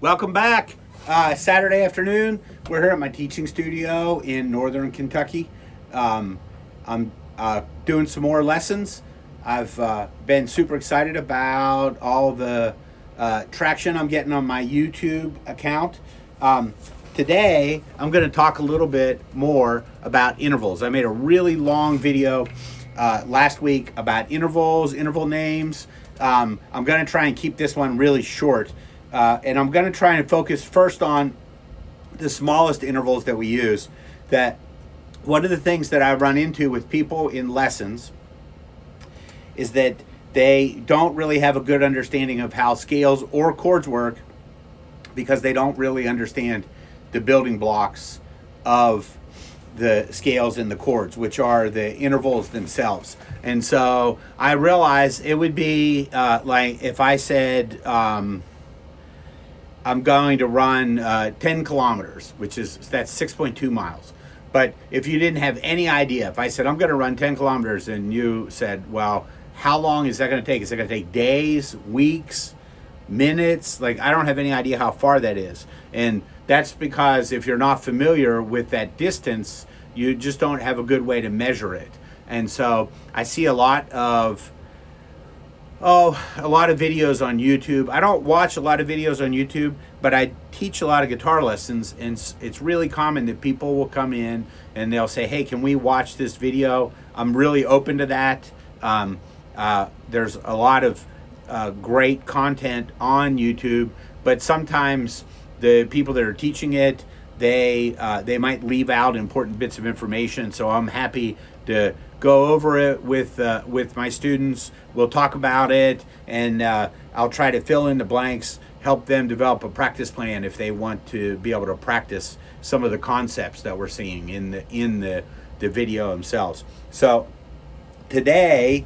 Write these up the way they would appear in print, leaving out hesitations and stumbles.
Welcome back. Saturday afternoon. We're here at my teaching studio in Northern Kentucky. I'm doing some more lessons. I've been super excited about all the traction I'm getting on my YouTube account. Today, I'm going to talk a little bit more about intervals. I made a really long video last week about intervals, interval names. I'm going to try and keep this one really short. And I'm going to try and focus first on the smallest intervals that we use. That one of the things that I run into with people in lessons is that they don't really have a good understanding of how scales or chords work because they don't really understand the building blocks of the scales and the chords, which are the intervals themselves. And so I realized it would be like if I said I'm going to run 10 kilometers, that's 6.2 miles. But if you didn't have any idea, if I said I'm going to run 10 kilometers and you said, well, how long is that going to take? Is it going to take days, weeks, minutes? Like, I don't have any idea how far that is. And that's because if you're not familiar with that distance, you just don't have a good way to measure it. And so I see a lot of videos on YouTube. I don't watch a lot of videos on YouTube, but I teach a lot of guitar lessons, and it's really common that people will come in and they'll say, hey, can we watch this video? I'm really open to that. There's a lot of great content on YouTube, but sometimes the people that are teaching it, they might leave out important bits of information. So I'm happy to go over it with my students. We'll talk about it, and I'll try to fill in the blanks, help them develop a practice plan if they want to be able to practice some of the concepts that we're seeing in the video themselves. So today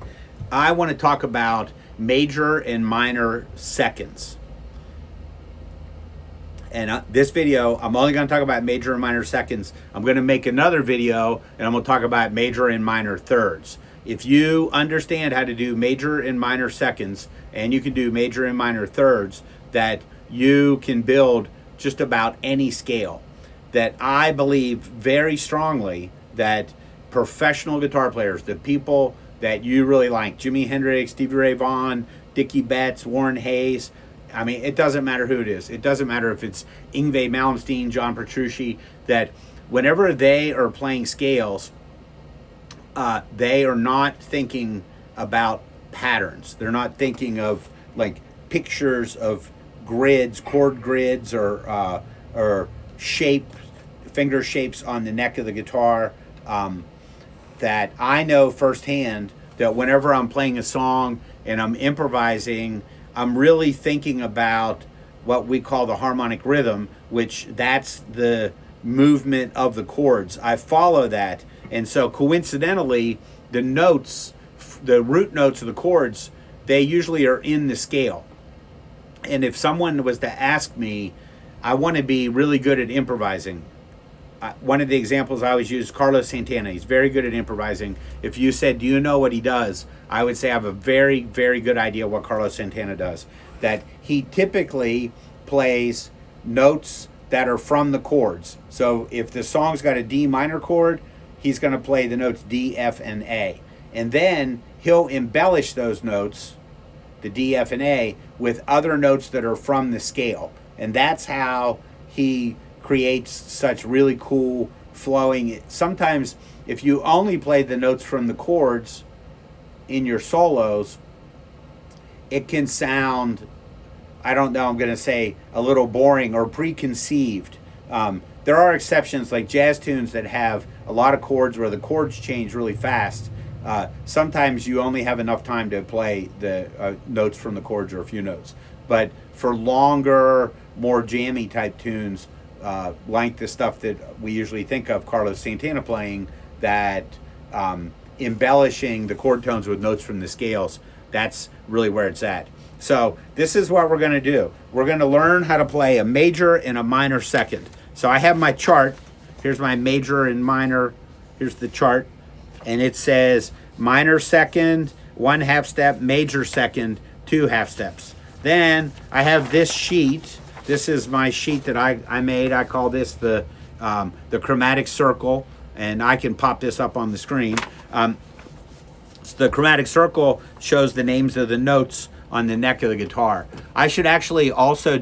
I want to talk about major and minor seconds. And this video, I'm only going to talk about major and minor seconds. I'm going to make another video, and I'm going to talk about major and minor thirds. If you understand how to do major and minor seconds, and you can do major and minor thirds, that you can build just about any scale. That I believe very strongly that professional guitar players, the people that you really like, Jimi Hendrix, Stevie Ray Vaughan, Dickie Betts, Warren Hayes, I mean, it doesn't matter who it is. It doesn't matter if it's Yngwie Malmsteen, John Petrucci, that whenever they are playing scales, they are not thinking about patterns. They're not thinking of like pictures of grids, chord grids, or finger shapes on the neck of the guitar. That I know firsthand that whenever I'm playing a song and I'm improvising, I'm really thinking about what we call the harmonic rhythm, which that's the movement of the chords. I follow that. And so coincidentally, the notes, the root notes of the chords, they usually are in the scale. And if someone was to ask me, I want to be really good at improvising. One of the examples I always use, Carlos Santana. He's very good at improvising. If you said, do you know what he does? I would say I have a very, very good idea what Carlos Santana does. That he typically plays notes that are from the chords. So if the song's got a D minor chord, he's going to play the notes D, F, and A. And then he'll embellish those notes, the D, F, and A, with other notes that are from the scale. And that's how he creates such really cool flowing. Sometimes if you only play the notes from the chords in your solos, it can sound, I don't know, I'm going to say a little boring or preconceived. There are exceptions like jazz tunes that have a lot of chords where the chords change really fast. Sometimes you only have enough time to play the notes from the chords or a few notes. But for longer, more jammy type tunes, like the stuff that we usually think of Carlos Santana playing, that embellishing the chord tones with notes from the scales, that's really where it's at. So this is what we're going to do. We're going to learn how to play a major and a minor second. So I have my chart. Here's my major and minor. Here's the chart. And it says minor second, 1 half step, major second, 2 half steps. Then I have this sheet this is my sheet that I made. I call this the chromatic circle, and I can pop this up on the screen. So the chromatic circle shows the names of the notes on the neck of the guitar. I should actually also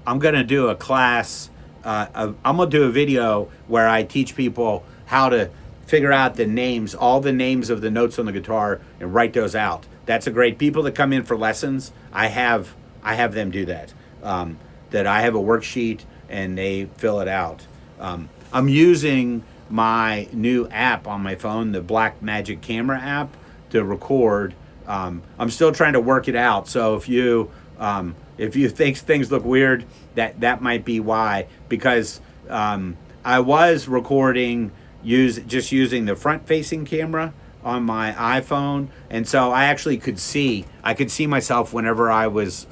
I'm going to do a class, I'm going to do a video where I teach people how to figure out the names, all the names of the notes on the guitar, and write those out. That's a great, people that come in for lessons, I have them do that. That I have a worksheet and they fill it out. I'm using my new app on my phone, the Black Magic Camera app, to record. I'm still trying to work it out. So if you think things look weird, that might be why. Because I was recording just using the front-facing camera on my iPhone, and so I actually could see myself whenever I was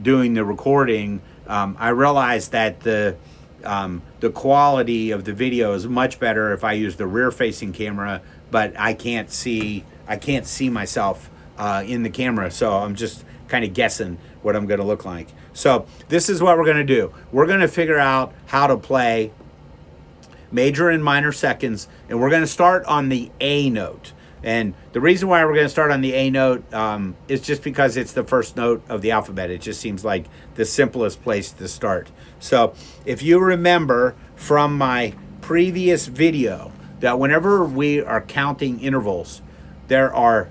doing the recording. I realized that the quality of the video is much better if I use the rear-facing camera, but I can't see myself in the camera, so I'm just kind of guessing what I'm going to look like. So this is what we're going to do. We're going to figure out how to play major and minor seconds, and we're going to start on the A note. And the reason why we're going to start on the A note is just because it's the first note of the alphabet. It just seems like the simplest place to start. So if you remember from my previous video that whenever we are counting intervals, there are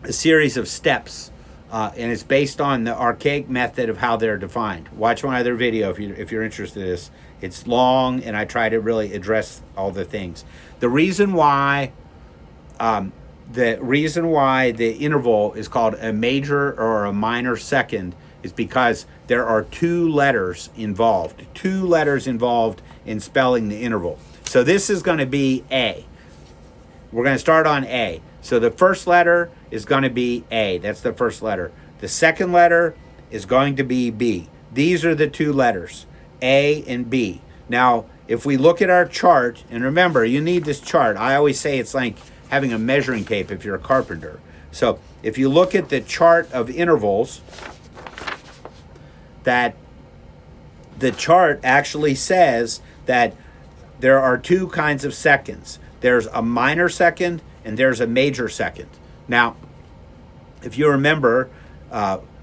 a series of steps, and it's based on the archaic method of how they're defined. Watch my other video if you're interested in this. It's long, and I try to really address all the things. The reason why the interval is called a major or a minor second is because there are two letters involved in spelling the interval. So this is going to be A. We're going to start on A. So the first letter is going to be A. That's the first letter. The second letter is going to be B. These are the two letters, A and B. Now, if we look at our chart, and remember, you need this chart. I always say it's like having a measuring tape if you're a carpenter. So if you look at the chart of intervals, that the chart actually says that there are two kinds of seconds. There's a minor second and there's a major second. Now, if you remember,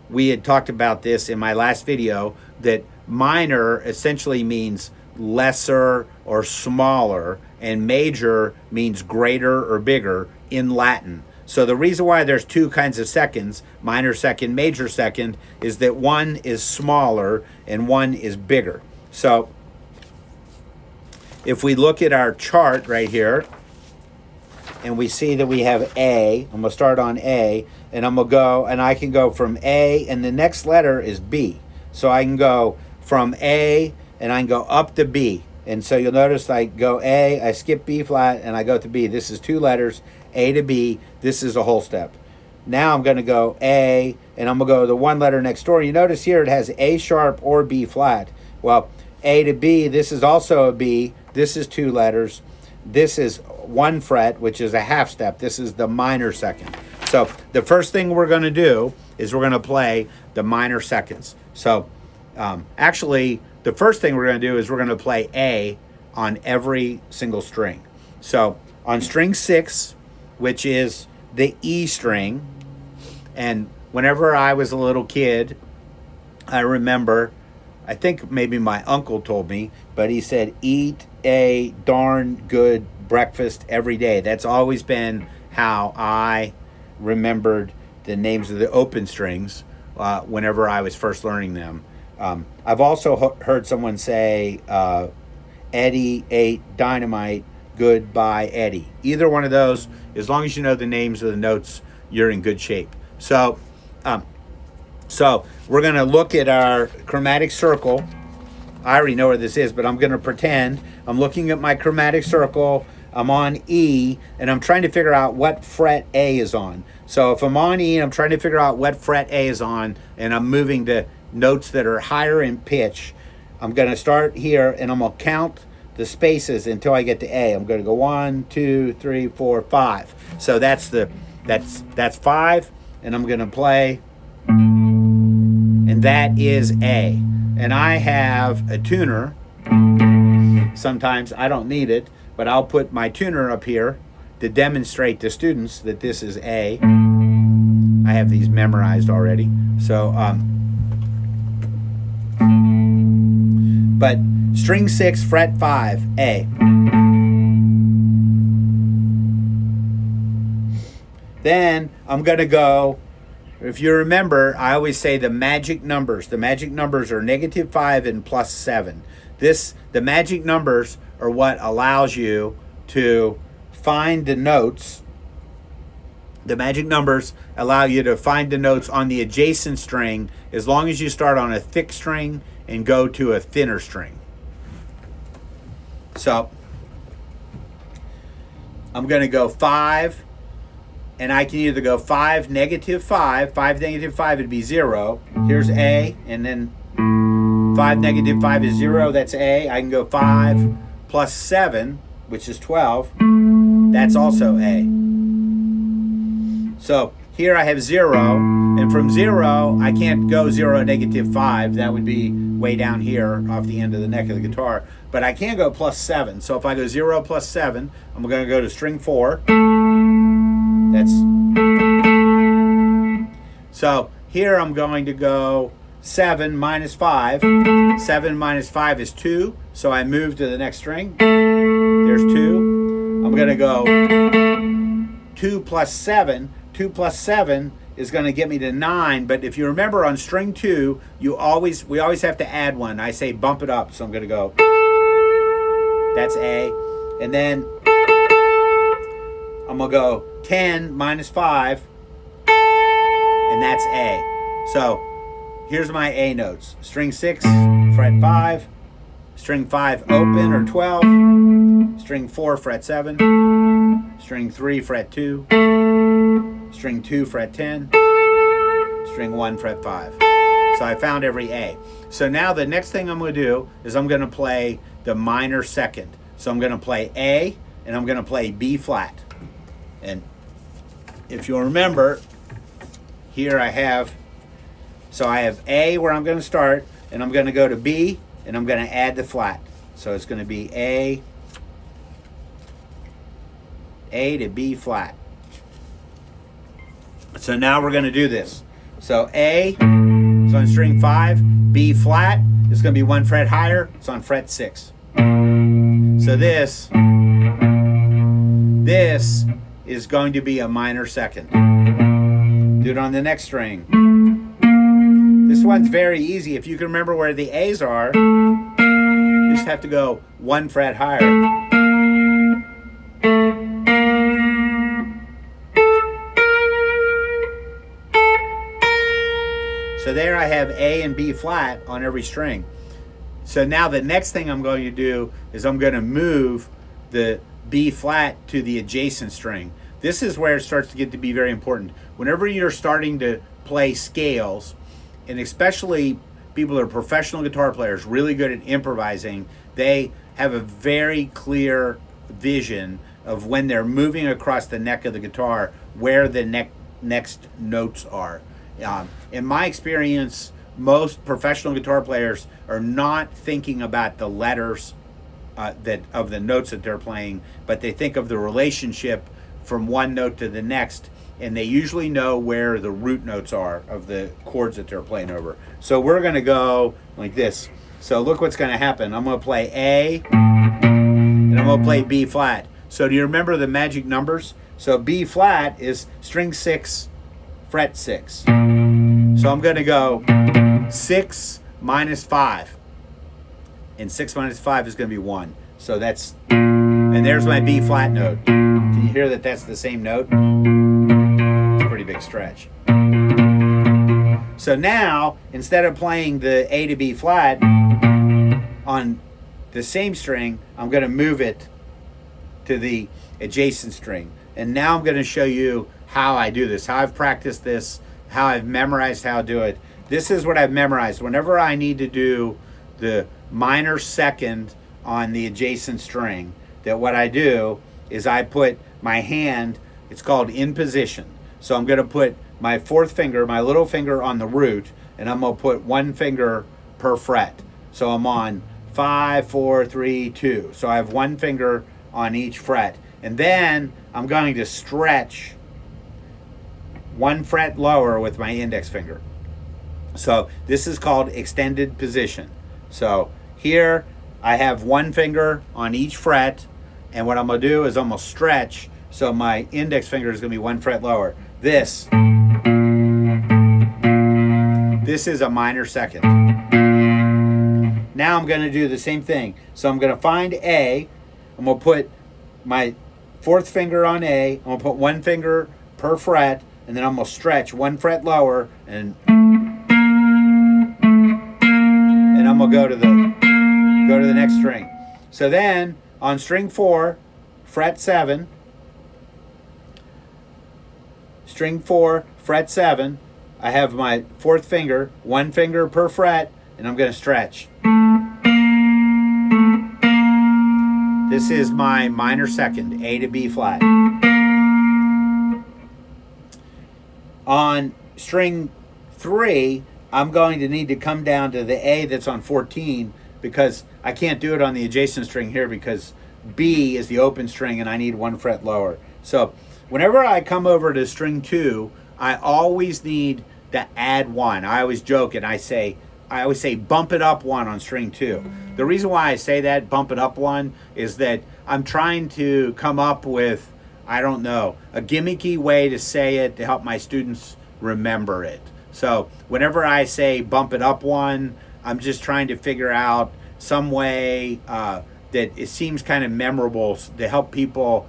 we had talked about this in my last video, that minor essentially means lesser or smaller, and major means greater or bigger in Latin. So the reason why there's two kinds of seconds, minor second, major second, is that one is smaller and one is bigger. So if we look at our chart right here, and we see that we have A, I'm gonna start on A, and I'm gonna go, and I can go from A, and the next letter is B. So I can go from A, and I can go up to B. And so you'll notice I go A, I skip B flat, and I go to B. This is two letters, A to B. This is a whole step. Now I'm gonna go A, and I'm gonna go to the one letter next door. You notice here it has A sharp or B flat. Well, A to B, this is also a B. This is two letters. This is one fret, which is a half step. This is the minor second. So the first thing we're going to do is we're going to play the minor seconds. So actually, the first thing we're going to do is we're going to play A on every single string. So on string 6, which is the E string, and whenever I was a little kid, I remember, I think maybe my uncle told me, but he said, eat a darn good breakfast every day. That's always been how I remembered the names of the open strings whenever I was first learning them. I've also heard someone say, Eddie ate dynamite, goodbye Eddie. Either one of those, as long as you know the names of the notes, you're in good shape. So we're going to look at our chromatic circle. I already know where this is, but I'm going to pretend I'm looking at my chromatic circle. I'm on E, and I'm trying to figure out what fret A is on. So if I'm on E, I'm trying to figure out what fret A is on, and I'm moving to notes that are higher in pitch. I'm going to start here, and I'm going to count the spaces until I get to A. I'm going to go 1, 2, 3, 4, 5. So that's 5, and I'm going to play. And and that is A. And I have a tuner. Sometimes I don't need it, but I'll put my tuner up here to demonstrate to students that this is A. I have these memorized already. So, but string 6, fret 5, A. Then I'm going to go, if you remember, I always say the magic numbers. The magic numbers are -5 and +7. The magic numbers are what allows you to find the notes. The magic numbers allow you to find the notes on the adjacent string as long as you start on a thick string and go to a thinner string. So I'm going to go 5, and I can either go 5, -5. 5, -5 would be 0. Here's A, and then 5, -5 is 0. That's A. I can go 5 plus 7, which is 12. That's also A. So here I have 0, and from 0, I can't go 0, -5. That would be way down here off the end of the neck of the guitar. But I can go +7. So if I go 0 plus 7, I'm going to go to string 4. That's so here I'm going to go 7 minus 5. 7 minus 5 is 2. So I move to the next string. There's 2. I'm going to go 2 plus 7. 2 plus 7 is going to get me to 9. But if you remember on string 2, we always have to add one. I say bump it up. So I'm going to go. That's A. And then I'm going to go 10 minus 5. And that's A. So here's my A notes. String 6, fret 5. String 5, open or 12. String 4, fret 7. String 3, fret 2. String 2, fret 10. String 1, fret 5. So I found every A. So now the next thing I'm going to do is I'm going to play the minor second. So I'm going to play A, and I'm going to play B flat. And if you'll remember, here I have A where I'm going to start, and I'm going to go to B, and I'm going to add the flat. So it's going to be A to B flat. So now we're going to do this. So A is on string 5, B flat is going to be 1 fret higher, it's on fret 6. So this is going to be a minor second. Do it on the next string. This one's very easy. If you can remember where the A's are, you just have to go 1 fret higher. So there I have A and B flat on every string. So now the next thing I'm going to do is I'm going to move the B flat to the adjacent string. This is where it starts to get to be very important. Whenever you're starting to play scales, and especially people that are professional guitar players, really good at improvising, they have a very clear vision of when they're moving across the neck of the guitar, where the next notes are. In my experience, most professional guitar players are not thinking about the letters of the notes that they're playing, but they think of the relationship from one note to the next, and they usually know where the root notes are of the chords that they're playing over. So we're going to go like this. So look what's going to happen. I'm going to play A, and I'm going to play B flat. So do you remember the magic numbers? So B flat is string 6, fret 6. So I'm going to go 6 minus 5. And 6 minus 5 is going to be 1. So that's, and there's my B flat note. Can you hear that that's the same note? It's a pretty big stretch. So now, instead of playing the A to B flat on the same string, I'm going to move it to the adjacent string. And now I'm going to show you how I do this, how I've practiced this, how I've memorized how to do it. This is what I've memorized. Whenever I need to do the minor second on the adjacent string, that what I do is I put my hand, it's called in position. So I'm going to put my fourth finger, my little finger on the root, and I'm going to put one finger per fret. So I'm on 5, 4, 3, 2. So I have one finger on each fret. And then I'm going to stretch one fret lower with my index finger. So this is called extended position. So here I have one finger on each fret, and what I'm going to do is I'm going to stretch, so my index finger is going to be one fret lower. This is a minor second. Now I'm going to do the same thing. So I'm going to find A. I'm going to put my fourth finger on A. I'm going to put one finger per fret, and then I'm going to stretch one fret lower, and I'm going to go to the next string. So then on string 4, fret 7, string 4, fret 7, I have my fourth finger, one finger per fret, and I'm going to stretch. This is my minor second, A to B flat. On string 3, I'm going to need to come down to the A that's on 14, because I can't do it on the adjacent string here because B is the open string and I need one fret lower. So whenever I come over to string 2, I always need to add one. I always joke and I always say bump it up one on string 2. The reason why I say that, bump it up one, is that I'm trying to come up with, I don't know, a gimmicky way to say it to help my students remember it. So whenever I say bump it up one, I'm just trying to figure out some way that it seems kind of memorable to help people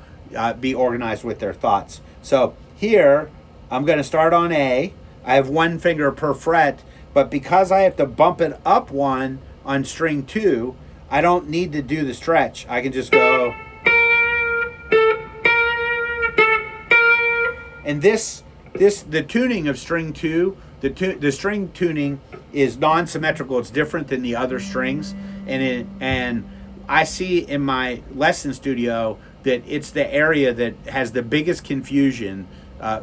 be organized with their thoughts. So here, I'm going to start on A. I have one finger per fret, but because I have to bump it up one on string 2, I don't need to do the stretch. I can just go. And the tuning of string 2, the string tuning is non-symmetrical. It's different than the other strings, and I see in my lesson studio that it's the area that has the biggest confusion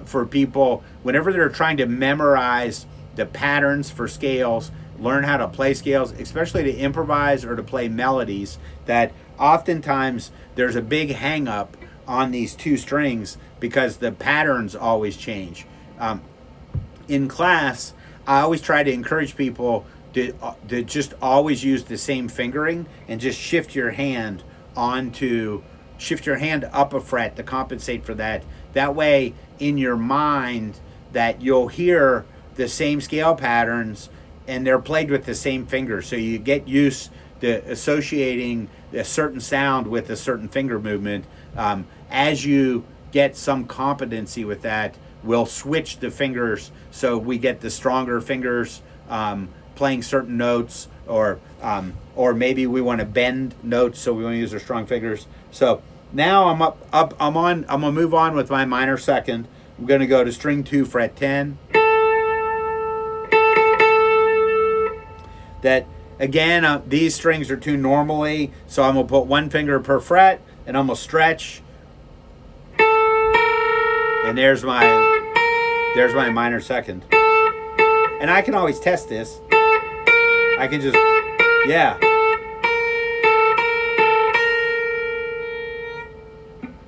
for people whenever they're trying to memorize the patterns for scales, learn how to play scales, especially to improvise or to play melodies, that oftentimes there's a big hang up on these two strings because the patterns always change. In class, I always try to encourage people to just always use the same fingering and just shift your hand up a fret to compensate for that. That way, in your mind, that you'll hear the same scale patterns and they're played with the same finger. So you get used to associating a certain sound with a certain finger movement. As you get some competency with that, we'll switch the fingers so we get the stronger fingers playing certain notes, or maybe we want to bend notes, so we want to use our strong fingers. So now I'm gonna move on with my minor second. I'm gonna go to string 2, fret 10. That again, these strings are tuned normally, so I'm gonna put one finger per fret and I'm gonna stretch. And there's my minor second. And I can always test this. I can just, yeah.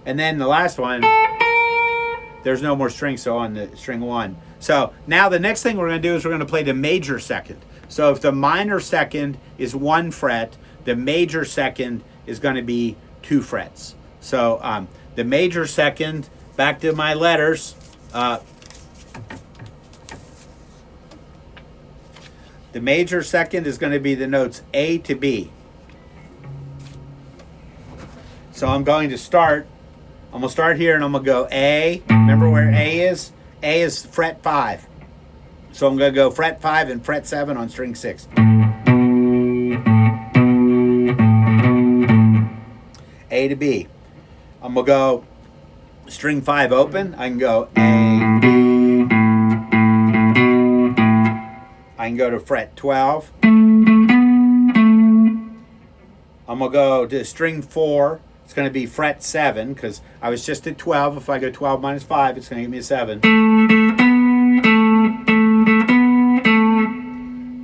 And then the last one, there's no more strings, so on the string 1. So now the next thing we're going to do is we're going to play the major second. So if the minor second is 1 fret, the major second is going to be 2 frets. So the major second, back to my letters. The major second is going to be the notes A to B. So I'm going to start. I'm going to start here and I'm going to go A. Remember where A is? A is fret 5. So I'm going to go fret 5 and fret 7 on string 6. A to B. I'm going to go string 5 open. I can go A, B. I can go to fret 12. I'm going to go to string 4. It's going to be fret 7 because I was just at 12. If I go 12 minus 5, it's going to give me a 7.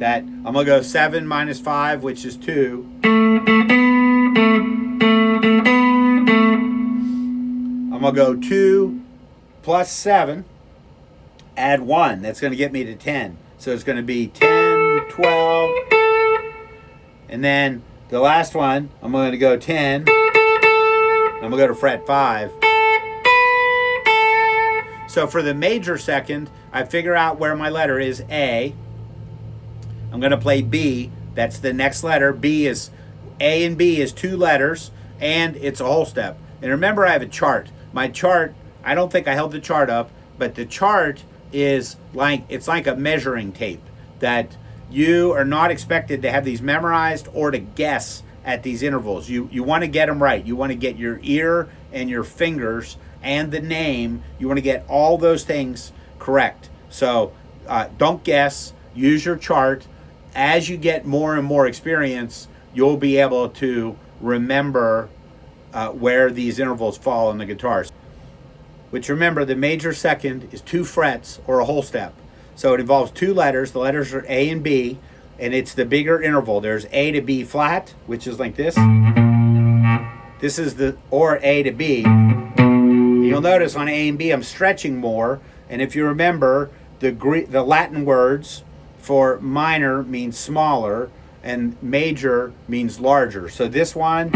that I'm going to go 7 minus 5, which is 2. I'm going to go 2 plus 7, add 1. That's going to get me to 10. So it's going to be 10, 12. And then the last one, I'm going to go 10. I'm going to go to fret 5. So for the major second, I figure out where my letter is, A. I'm going to play B. That's the next letter. B is, A and B is 2 letters, and it's a whole step. And remember, I have a chart. My chart, I don't think I held the chart up, but the chart is like, it's like a measuring tape that you are not expected to have these memorized or to guess at these intervals. You want to get them right. You want to get your ear and your fingers and the name. You want to get all those things correct. So don't guess. Use your chart. As you get more and more experience, you'll be able to remember where these intervals fall on the guitars. Which, remember, the major second is 2 frets or a whole step. So it involves 2 letters. The letters are A and B, and it's the bigger interval. There's A to B flat, which is like this. This is the, or A to B. You'll notice on A and B, I'm stretching more. And if you remember, the Latin words for minor means smaller, and major means larger. So this one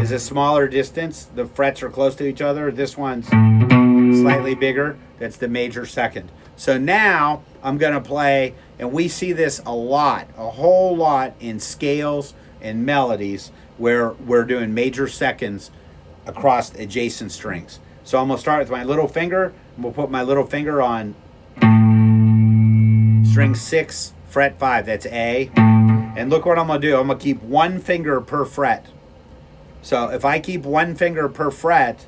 is a smaller distance. The frets are close to each other. This one's slightly bigger. That's the major second. So now I'm going to play, and we see this a lot, a whole lot in scales and melodies where we're doing major seconds across adjacent strings. So I'm going to start with my little finger, and we'll put my little finger on string 6, fret 5. That's A. And look what I'm going to do. I'm going to keep 1 finger per fret. So if I keep 1 finger per fret,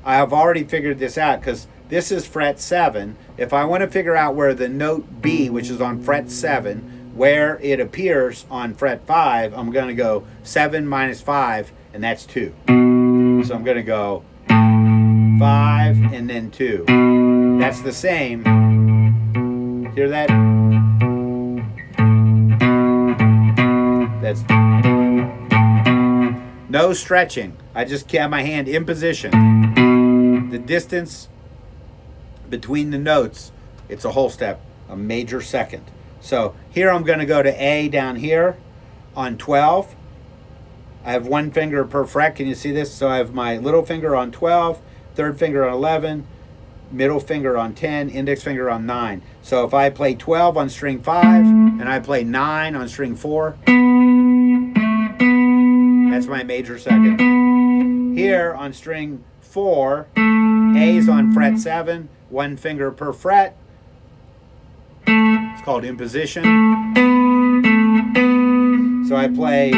I have already figured this out because this is fret 7. If I want to figure out where the note B, which is on fret 7, where it appears on fret 5, I'm going to go 7 minus 5, and that's 2. So I'm going to go 5 and then 2. That's the same. Hear that? That's no stretching. I just have my hand in position. The distance between the notes, it's a whole step, a major second. So here I'm going to go to A down here on 12. I have 1 finger per fret. Can you see this? So I have my little finger on 12, third finger on 11, middle finger on 10, index finger on 9. So if I play 12 on string 5 and I play 9 on string 4, that's my major second. Here on string 4, A is on fret 7, 1 finger per fret. It's called imposition. So I play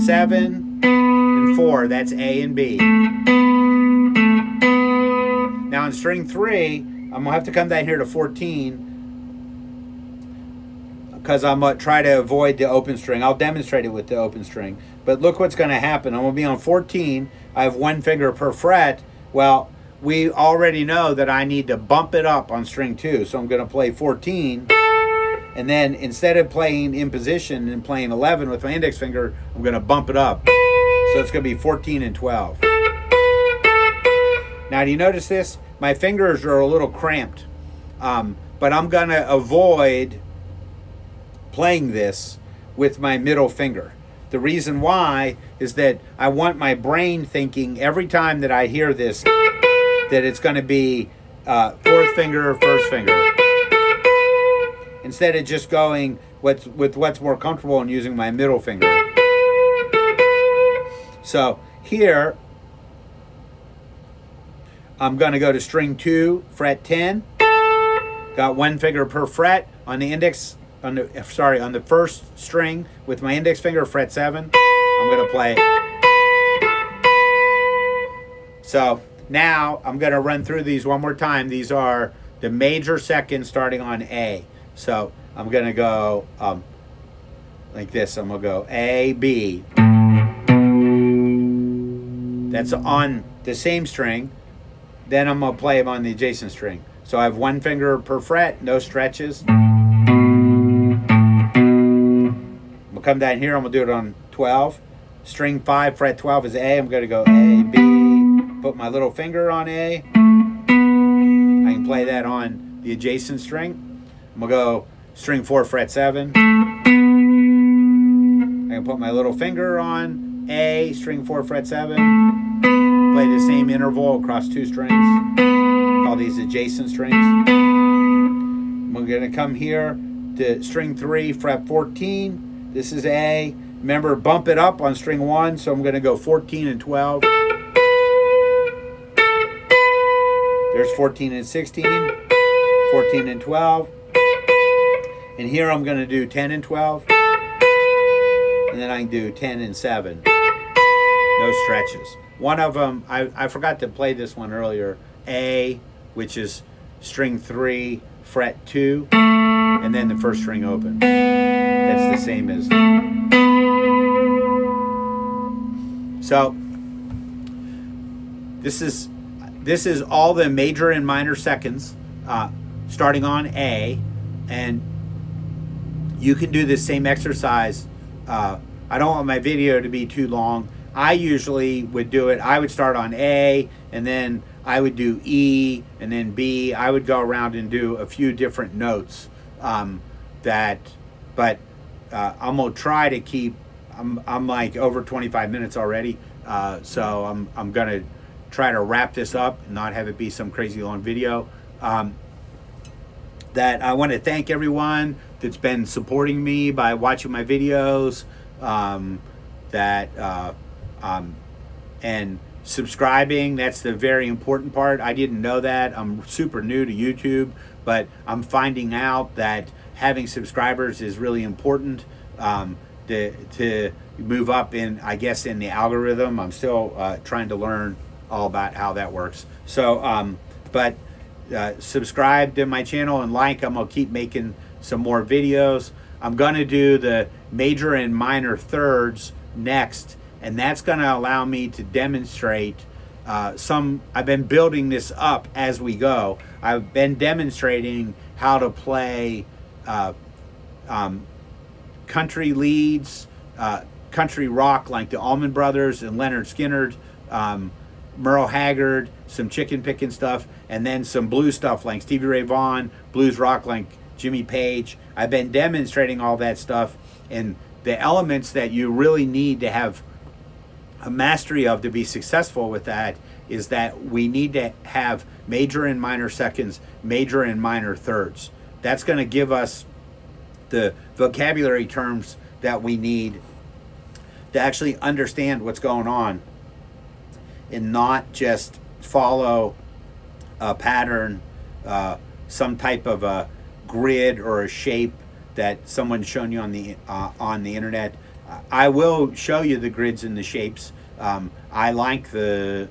7 and 4, that's A and B. Now on string 3, I'm going to have to come down here to 14 because I'm going to try to avoid the open string. I'll demonstrate it with the open string. But look what's going to happen. I'm going to be on 14. I have 1 finger per fret. Well, we already know that I need to bump it up on string 2. So I'm going to play 14. And then instead of playing in position and playing 11 with my index finger, I'm going to bump it up. So it's going to be 14 and 12. Now, do you notice this? My fingers are a little cramped. But I'm going to avoid playing this with my middle finger. The reason why is that I want my brain thinking every time that I hear this that it's going to be 4th finger, 1st finger. Instead of just going with what's more comfortable and using my middle finger. So here, I'm going to go to string 2, fret 10. Got 1 finger per fret on the index, on the first string with my index finger, fret 7. I'm going to play. So now I'm going to run through these one more time. These are the major seconds starting on A. So I'm going to go like this. I'm going to go A, B. That's on the same string. Then I'm going to play them on the adjacent string. So I have 1 finger per fret, no stretches. come down here. I'm going to do it on 12. String 5, fret 12 is A. I'm going to go A, B, put my little finger on A. I can play that on the adjacent string. I'm going to go string 4, fret 7. I can put my little finger on A, string 4, fret 7. Play the same interval across 2 strings. Call these adjacent strings. We're going to come here to string 3, fret 14. This is A. Remember, bump it up on string 1, so I'm going to go 14 and 12. There's 14 and 16, 14 and 12. And here I'm going to do 10 and 12. And then I can do 10 and 7. No stretches. One of them, I forgot to play this one earlier. A, which is string 3, fret 2, and then the first string open. That's the same as. So this is all the major and minor seconds, starting on A, and you can do this same exercise. I don't want my video to be too long. I usually would do it. I would start on A, and then I would do E, and then B. I would go around and do a few different notes. I'm gonna try to keep. I'm like over 25 minutes already, so I'm gonna try to wrap this up and not have it be some crazy long video. That I want to thank everyone that's been supporting me by watching my videos, and subscribing. That's the very important part. I didn't know that. I'm super new to YouTube, but I'm finding out that having subscribers is really important to move up in, I guess, in the algorithm. I'm still trying to learn all about how that works. So, subscribe to my channel and like. I'm gonna keep making some more videos. I'm gonna do the major and minor thirds next, and that's gonna allow me to demonstrate I've been building this up as we go. I've been demonstrating how to play country leads, country rock like the Allman Brothers and Leonard Skinner, Merle Haggard, some chicken picking stuff, and then some blues stuff like Stevie Ray Vaughan, blues rock like Jimmy Page. I've been demonstrating all that stuff, and the elements that you really need to have a mastery of to be successful with that is that we need to have major and minor seconds, major and minor thirds. That's going to give us the vocabulary terms that we need to actually understand what's going on and not just follow a pattern, some type of a grid or a shape that someone's shown you on the internet. I will show you the grids and the shapes. I like the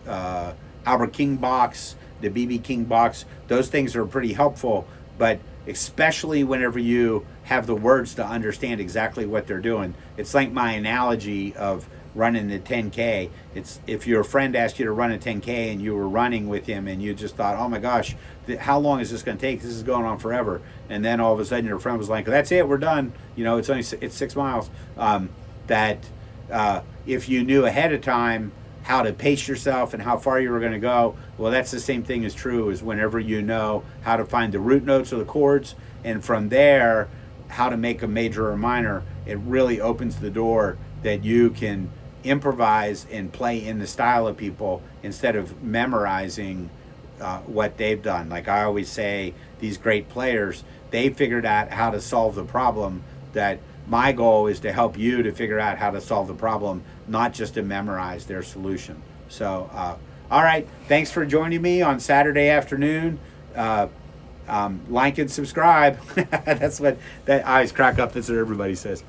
Albert King box, the BB King box. Those things are pretty helpful, but especially whenever you have the words to understand exactly what they're doing. It's like my analogy of running the 10K. It's if your friend asked you to run a 10K and you were running with him and you just thought, oh my gosh, how long is this going to take? This is going on forever. And then all of a sudden your friend was like, that's it, we're done. You know, it's 6 miles. If you knew ahead of time how to pace yourself and how far you were going to go, well, that's the same thing is true as whenever you know how to find the root notes of the chords, and from there how to make a major or minor. It really opens the door that you can improvise and play in the style of people instead of memorizing what they've done. Like I always say, these great players, they figured out how to solve the problem. That my goal is to help you to figure out how to solve the problem, not just to memorize their solution. So all right, thanks for joining me on Saturday afternoon. Like and subscribe. That's what I always crack up. That's what everybody says.